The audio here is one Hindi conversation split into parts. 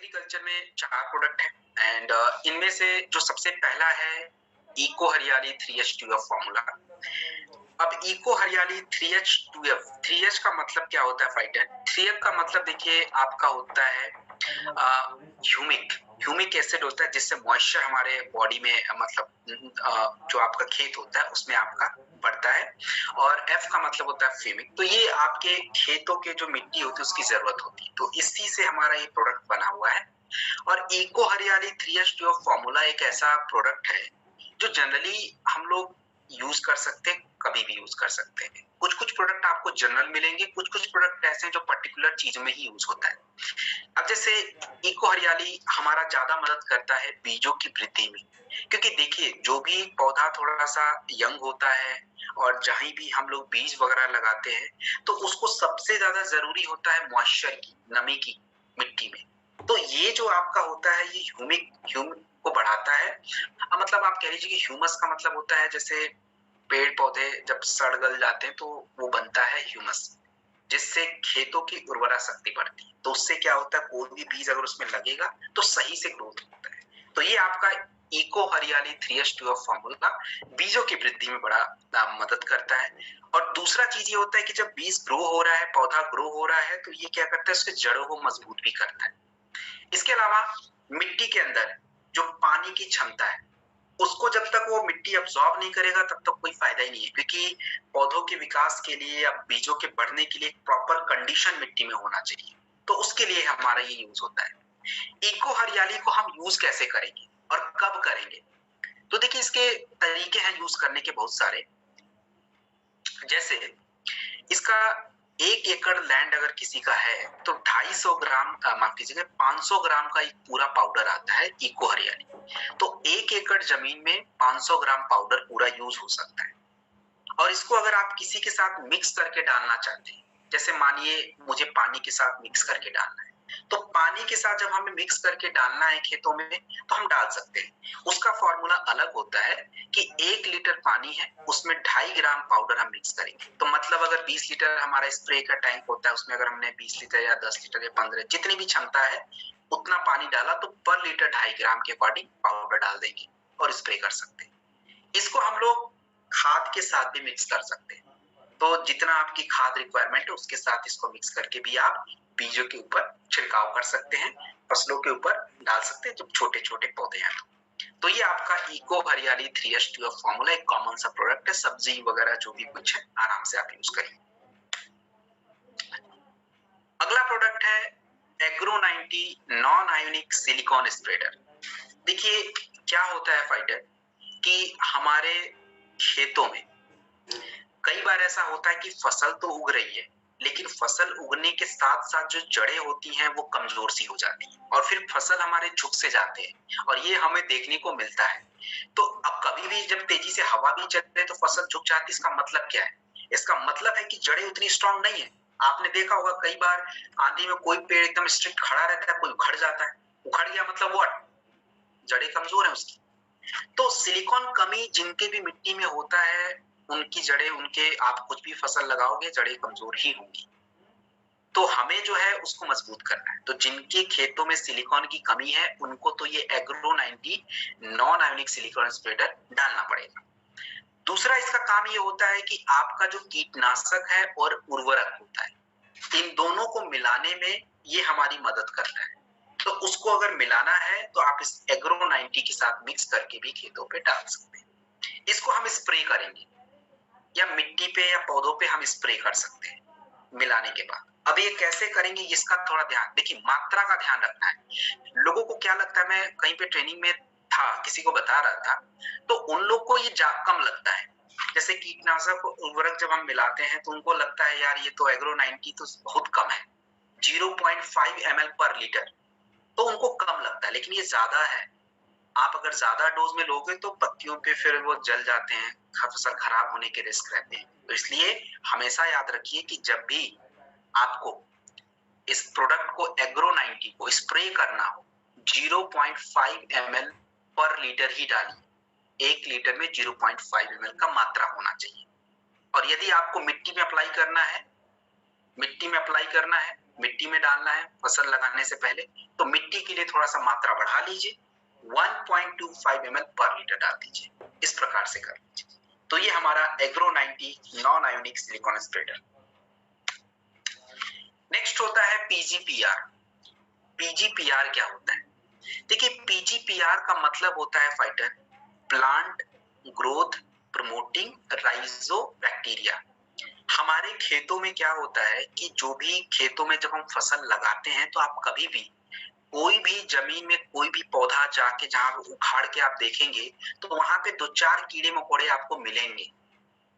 एग्रीकल्चर में 4 प्रोडक्ट हैं एंड इनमें से जो सबसे पहला है इको हरियाली 3H2F फॉर्मूला। अब इको हरियाली 3H2F, 3H का मतलब क्या होता है फाइटर? 3F का मतलब देखिए आपका होता है ह्यूमिक ह्यूमिक एसिड होता है जिससे मॉइस्चर हमारे बॉडी में जो आपका खेत होता है उसमें आपका बढ़ता है, और F का मतलब होता है फ्यूमिक। तो ये आपके खेतों के जो मिट्टी होती है उसकी जरूरत होती है, तो इसी से हमारा ये प्रोडक्ट बना हुआ है। और इको हरियाली 3H2F फॉर्मूला एक ऐसा प्रोडक्ट है जो जनरली हम लोग यूज कर सकते हैं, कभी भी यूज कर सकते हैं। कुछ कुछ प्रोडक्ट आपको जनरल मिलेंगे, कुछ कुछ प्रोडक्ट ऐसे हैं जो पर्टिकुलर चीजों में ही यूज होता है। अब जैसे इको हरियाली हमारा ज्यादा मदद करता है बीजों की वृद्धि में, क्योंकि देखिए जो भी पौधा थोड़ा सा यंग होता है और जहां भी हम लोग बीज वगैरह लगाते हैं तो उसको सबसे ज्यादा जरूरी होता है मॉइस्चर की, नमी की मिट्टी में। तो ये जो आपका होता है ये ह्यूमिक को बढ़ाता है। मतलब आप कह लीजिए कि ह्यूमस का मतलब होता है जैसे पेड़ पौधे जब सड़ गल जाते हैं तो वो बनता है ह्यूमस, जिससे खेतों की उर्वरा शक्ति बढ़ती है। तो उससे क्या होता है, कोई भी बीज अगर उसमें लगेगा तो सही से ग्रोथ होता है। तो ये आपका इको हरियाली 3H2F फॉर्मूला बीजों की वृद्धि में बड़ा मदद करता है। और दूसरा चीज ये होता है कि जब बीज ग्रो हो रहा है, पौधा ग्रो हो रहा है, तो ये क्या करता है, उसके जड़ों को मजबूत भी करता है। इसके अलावा मिट्टी के अंदर जो पानी की क्षमता है उसको जब तक वो मिट्टी अब्सॉर्ब नहीं करेगा तब तक कोई फायदा ही नहीं है, क्योंकि पौधों के विकास के लिए या बीजों के बढ़ने के लिए प्रॉपर कंडीशन मिट्टी में होना चाहिए। तो उसके लिए हमारा ये यूज होता है। इको हरियाली को हम यूज कैसे करेंगे और कब करेंगे? तो देखिए इसके तरीके हैं यूज करने के बहुत सारे। जैसे इसका 1 एकड़ लैंड अगर किसी का है तो 250 ग्राम माफ कीजिएगा 500 ग्राम का एक पूरा पाउडर आता है इको हरियाली। तो 1 एकड़ जमीन में 500 ग्राम पाउडर पूरा यूज हो सकता है। और इसको अगर आप किसी के साथ मिक्स करके डालना चाहते हैं, जैसे मानिए मुझे पानी के साथ मिक्स करके डालना है, तो पानी के साथ जब हमें मिक्स करके डालना है खेतों में तो हम डाल सकते हैं। उसका फॉर्मूला अलग होता है कि 1 लीटर पानी है उसमें 2.5 ग्राम पाउडर हम मिक्स करेंगे। तो मतलब अगर 20 लीटर हमारा स्प्रे का टैंक होता है, उसमें अगर हमने 20 लीटर या 10 लीटर या 15 जितनी भी क्षमता है उतना पानी डाला, तो पर लीटर 2.5 ग्राम के अकॉर्डिंग पाउडर डाल देंगे और स्प्रे कर सकते हैं। इसको हम लोग खाद के साथ भी मिक्स कर सकते हैं। तो जितना आपकी खाद रिक्वायरमेंट है उसके साथ इसको मिक्स करके भी आप बीजों के ऊपर छिड़काव कर सकते हैं, फसलों के ऊपर डाल सकते हैं जब छोटे छोटे पौधे हैं। तो ये आपका इको हरियाली 3H2F फॉर्मूला एक कॉमन सा प्रोडक्ट है, सब्जी वगैरह जो भी कुछ है आराम से आप यूज करिए। अगला प्रोडक्ट है agro 90 non ionic silicon spreader. देखिए क्या होता है फाइटर कि हमारे खेतों में कई बार ऐसा होता है कि फसल तो उग रही है लेकिन फसल उगने के साथ साथ जो जड़ें होती हैं वो कमजोर सी हो जाती हैं और फिर फसल हमारे झुक से जाते हैं, और ये हमें देखने को मिलता है। तो अब कभी भी जब तेजी से हवा भी चलती है तो फसल झुक जाती है, इसका मतलब क्या है? इसका मतलब है कि जड़ें उतनी स्ट्रांग नहीं है। आपने देखा होगा कई बार आंधी में कोई पेड़ एकदम स्ट्रिक्ट खड़ा रहता है, कोई उखड़ जाता है। उखड़ गया मतलब वो जड़ें कमजोर है उसकी। तो सिलिकॉन कमी जिनके भी मिट्टी में होता है उनकी जड़ें, उनके आप कुछ भी फसल लगाओगे जड़ें कमजोर ही होंगी। तो हमें जो है उसको मजबूत करना है। तो जिनके खेतों में सिलिकॉन की कमी है उनको तो ये agro 90 non ionic silicon spreader डालना पड़ेगा। दूसरा इसका काम ये होता है कि आपका जो कीटनाशक है और उर्वरक होता है, इन दोनों को मिलाने में ये हमारी मदद करता है। तो उसको अगर मिलाना है तो आप इस एग्रो 90 के साथ मिक्स करके भी खेतों पे डाल सकते हैं। इसको हम स्प्रे करेंगे या मिट्टी पे या पौधों पे हम स्प्रे कर सकते हैं मिलाने के बाद। अब ये कैसे करेंगे इसका थोड़ा ध्यान देखिए, मात्रा का ध्यान रखना है। लोगों को क्या लगता है, मैं कहीं पे ट्रेनिंग में था किसी को बता रहा था तो उन लोग को ये कम लगता है। जैसे कीटनाशक उर्वरक जब हम मिलाते हैं तो उनको लगता है यार ये तो एग्रो 90 तो बहुत कम है, 0.5 ml पर लीटर, तो उनको कम लगता है, लेकिन ये ज्यादा है। आप अगर ज्यादा डोज में लोगे तो पत्तियों पे फिर वो जल जाते हैं, फसल खराब होने के रिस्क रहते हैं। तो इसलिए हमेशा याद रखिए कि जब भी आपको इस प्रोडक्ट को एग्रो 90 को स्प्रे करना हो 0.5 ml पर लीटर ही डालिए। 1 लीटर में 0.5 ml का मात्रा होना चाहिए। और यदि आपको मिट्टी में अप्लाई करना है मिट्टी में डालना है फसल लगाने से पहले, तो मिट्टी के लिए थोड़ा सा मात्रा बढ़ा लीजिए, 1.25 ml पर लीटर डाल दीजिए, इस प्रकार से कर लीजिए। तो ये हमारा agro 90 non ionic silicon spreader. Next होता है पीजीपीआर। पीजीपीआर क्या होता है? देखिए, पीजीपीआर का मतलब होता है fighter plant growth promoting rhizobacteria. हमारे खेतों में क्या होता है कि जो भी खेतों में जब हम फसल लगाते हैं तो आप कभी भी कोई भी जमीन में कोई भी पौधा जाके जहां उखाड़ के आप देखेंगे तो वहां पे 2-4 कीड़े मकोड़े आपको मिलेंगे,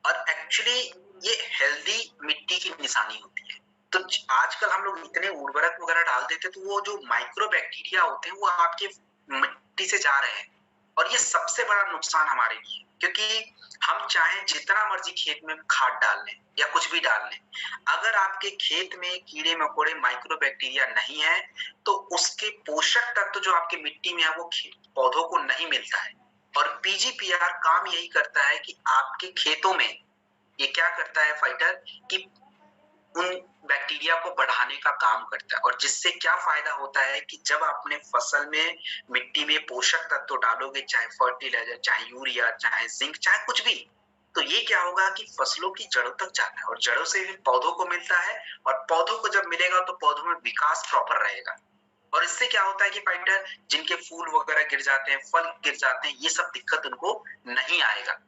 और एक्चुअली ये हेल्दी मिट्टी की निशानी होती है। तो आजकल हम लोग इतने उर्वरक वगैरह डाल देते तो वो जो माइक्रो बैक्टीरिया होते हैं वो आपके मिट्टी से जा रहे हैं, और ये सबसे बड़ा नुकसान हमारे लिए, क्योंकि हम चाहे जितना मर्जी खेत में खाद डाल लें या कुछ भी डाल लें, अगर आपके खेत में कीड़े मकोड़े माइक्रो बैक्टीरिया नहीं है तो उसके पोषक तत्व जो आपके मिट्टी में है वो पौधों को नहीं मिलता है। और पीजीपीआर काम यही करता है कि आपके खेतों में ये क्या करता है फाइटर कि उन बैक्टीरिया को बढ़ाने का काम करता है, और जिससे क्या फायदा होता है कि जब आपने फसल में मिट्टी में पोषक तत्व डालोगे, चाहे फर्टिलाइजर, चाहे यूरिया, चाहे जिंक, चाहे कुछ भी, तो ये क्या होगा कि फसलों की जड़ों तक जाता है और जड़ों से भी पौधों को मिलता है, और पौधों को जब मिलेगा तो पौधों में विकास प्रॉपर रहेगा। और इससे क्या होता है कि फाइटर जिनके फूल वगैरह गिर जाते हैं, फल गिर जाते हैं, ये सब दिक्कत उनको नहीं आएगा।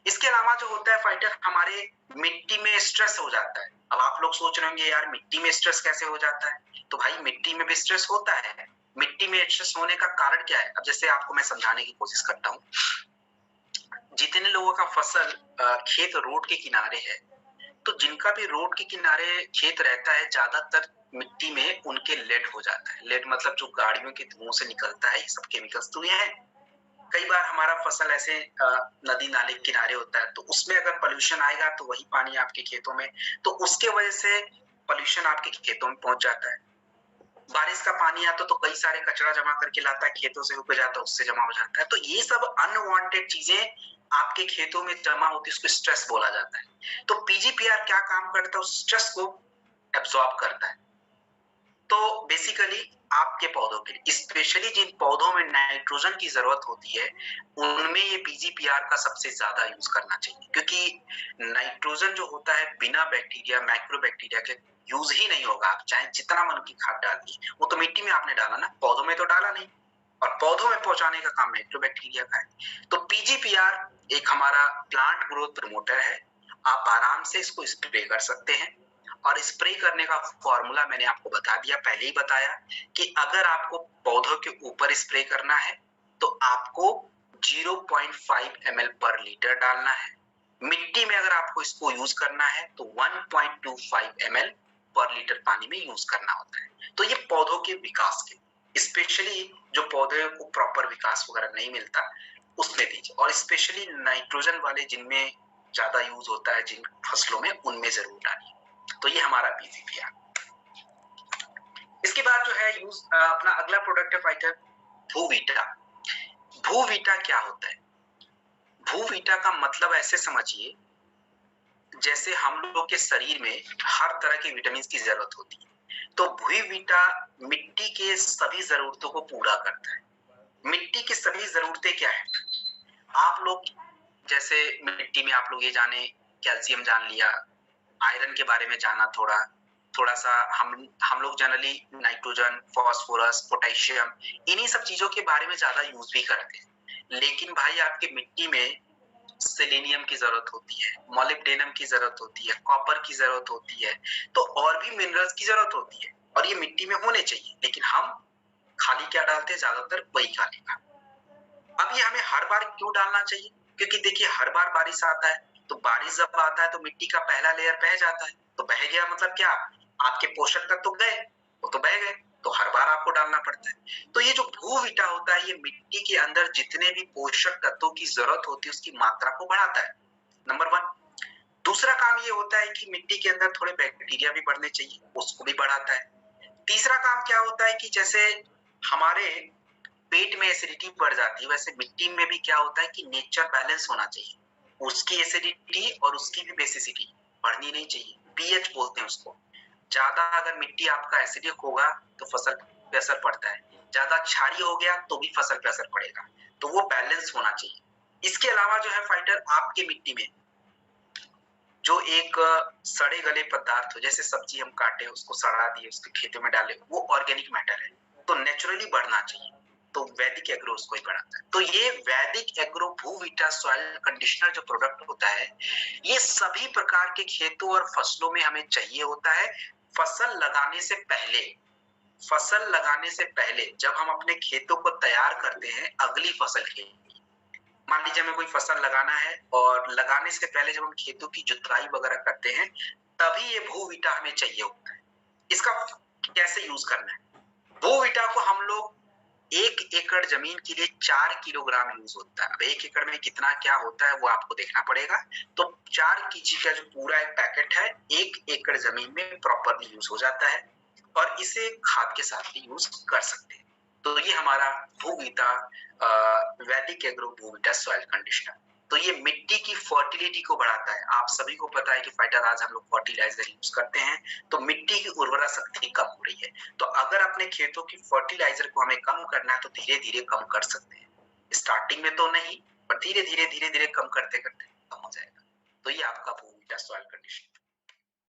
इसके अलावा जो होता है फाइटर, हमारे मिट्टी में स्ट्रेस हो जाता है। अब आप लोग सोच रहे होंगे यार मिट्टी में स्ट्रेस कैसे हो जाता है? तो भाई मिट्टी में भी स्ट्रेस होता है। मिट्टी में स्ट्रेस होने का कारण क्या है? अब जैसे आपको मैं समझाने की कोशिश करता हूँ, जितने लोगों का फसल खेत रोड के किनारे है, तो जिनका भी रोड के किनारे खेत रहता है, ज्यादातर मिट्टी में उनके लेड हो जाता है। लेड मतलब जो गाड़ियों के धुओं से निकलता है, ये सब केमिकल्स तो ये है। कई बार हमारा फसल ऐसे नदी नाले के किनारे होता है, तो उसमें अगर पोल्यूशन आएगा तो वही पानी आपके खेतों में, तो उसके वजह से पोल्यूशन आपके खेतों में पहुंच जाता है। बारिश का पानी आता तो कई सारे कचरा जमा करके लाता है, खेतों से होकर जाता है, उससे जमा हो जाता है। तो ये सब अनवांटेड चीजें आपके खेतों में जमा होती है, उसको स्ट्रेस बोला जाता है। तो पीजीपीआर क्या काम करता है? उस स्ट्रेस को एब्सॉर्ब करता है। तो बेसिकली आपके पौधों के लिए, स्पेशली जिन पौधों में नाइट्रोजन की जरूरत होती है, उनमें ये पीजीपीआर का सबसे ज्यादा यूज करना चाहिए, क्योंकि नाइट्रोजन जो होता है बिना बैक्टीरिया माइक्रो बैक्टीरिया के यूज ही नहीं होगा। आप चाहे जितना मन की खाद डाल दी, वो तो मिट्टी में आपने डाला ना, पौधों में तो डाला नहीं, और पौधों में पहुंचाने का काम माइक्रो बैक्टीरिया का है। तो पीजीपीआर एक हमारा प्लांट ग्रोथ प्रमोटर है। आप आराम से इसको स्प्रे कर सकते हैं, और स्प्रे करने का फॉर्मूला मैंने आपको बता दिया, पहले ही बताया कि अगर आपको पौधों के ऊपर स्प्रे करना है तो आपको 0.5 ml पर लीटर डालना है। मिट्टी में अगर आपको इसको यूज करना है तो 1.25 ml पर लीटर पानी में यूज करना होता है। तो ये पौधों के विकास के, स्पेशली जो पौधे को प्रॉपर विकास वगैरह नहीं मिलता उसमें दीजिए, और स्पेशली नाइट्रोजन वाले जिनमें ज्यादा यूज होता है जिन फसलों में, उनमें जरूर डालिए। तो ये हमारा पीजीपीआर। इसके बाद जो है यूज अपना अगला प्रोडक्ट है फाइटर भूवीटा। भूवीटा क्या होता है? भूवीटा का मतलब ऐसे समझिए जैसे हम लोग के शरीर में हर तरह के विटामिन की जरूरत होती है, तो भूवीटा मिट्टी के सभी जरूरतों को पूरा करता है। मिट्टी की सभी जरूरतें क्या है? आप लोग जैसे मिट्टी में आप लोग ये जाने, कैल्शियम जान लिया, आयरन के बारे में जाना, थोड़ा सा हम लोग जनरली नाइट्रोजन, फास्फोरस, पोटेशियम, इन्हीं सब चीजों के बारे में ज्यादा यूज भी करते हैं। लेकिन भाई आपके मिट्टी में सेलेनियम की जरूरत होती है, मोलिब्डेनम की जरूरत होती है, कॉपर की जरूरत होती है, तो और भी मिनरल्स की जरूरत होती है, और ये मिट्टी में होने चाहिए। लेकिन हम खाली क्या डालते हैं? ज्यादातर वही खाली का। अब ये हमें हर बार क्यों डालना चाहिए? क्योंकि देखिए हर बार बारिश आता है, तो बारिश जब आता है तो मिट्टी का पहला लेयर बह जाता है, तो बह गया मतलब क्या? आपके पोषक तत्व तो गए, वो तो बह गए, तो हर बार आपको डालना पड़ता है। तो ये जो भूवीटा होता है, ये मिट्टी के अंदर जितने भी पोषक तत्वों की जरूरत होती है उसकी मात्रा को बढ़ाता है, नंबर 1। दूसरा काम ये होता है कि मिट्टी के अंदर थोड़े बैक्टीरिया भी बढ़ने चाहिए, उसको भी बढ़ाता है। तीसरा काम क्या होता है कि जैसे हमारे पेट में एसिडिटी बढ़ जाती है, वैसे मिट्टी में भी क्या होता है कि नेचर बैलेंस होना चाहिए, उसकी एसिडिटी और उसकी भी बेसिसिटी बढ़नी नहीं चाहिए, पीएच बोलते हैं उसको। ज्यादा अगर मिट्टी आपका एसिडिक होगा तो फसल पे असर पड़ता है, ज्यादा क्षारीय हो गया तो भी फसल पे असर पड़ेगा, तो वो बैलेंस होना चाहिए। इसके अलावा जो है फाइटर, आपके मिट्टी में जो एक सड़े गले पदार्थ हो, जैसे सब्जी हम काटे उसको सड़ा दिए उसके खेतों में डाले, वो ऑर्गेनिक मैटर है तो नेचुरली बढ़ना चाहिए, तो वैदिक एग्रो उसको ही बढ़ाता है। तो ये वैदिक एग्रो भूविटा सॉइल कंडीशनर जो प्रोडक्ट होता है, ये सभी प्रकार के खेतों और फसलों में हमें चाहिए होता है। फसल लगाने से पहले, फसल लगाने से पहले जब हम अपने खेतों को तैयार करते हैं अगली फसल के लिए, मान लीजिए हमें कोई फसल लगाना है और लगाने से पहले जब हम खेतों की जुताई वगैरह करते हैं तभी ये भूविटा हमें चाहिए होता है। इसका कैसे यूज करना है? भूविटा को हम लोग 1 एकड़ जमीन के लिए 4 किलोग्राम यूज होता है। अब 1 एकड़ में कितना क्या होता है वो आपको देखना पड़ेगा। तो 4 केजी का जो पूरा एक पैकेट है 1 एकड़ जमीन में प्रॉपरली यूज हो जाता है और इसे खाद के साथ भी यूज कर सकते हैं। तो ये हमारा भूविटा वैदिक एग्रो भूविटा सॉइल कंडीशनर। तो ये मिट्टी की फर्टिलिटी को बढ़ाता है। आप सभी को पता है कि फाइटर आज हम लोग फर्टिलाइजर यूज करते हैं तो मिट्टी की उर्वरा शक्ति कम हो रही है। तो अगर अपने खेतों की फर्टिलाइजर को हमें कम करना है तो धीरे धीरे कम कर सकते हैं। स्टार्टिंग में तो नहीं, पर धीरे धीरे कम करते करते कम हो जाएगा। तो ये आपका भूविटा सॉइल कंडीशनर।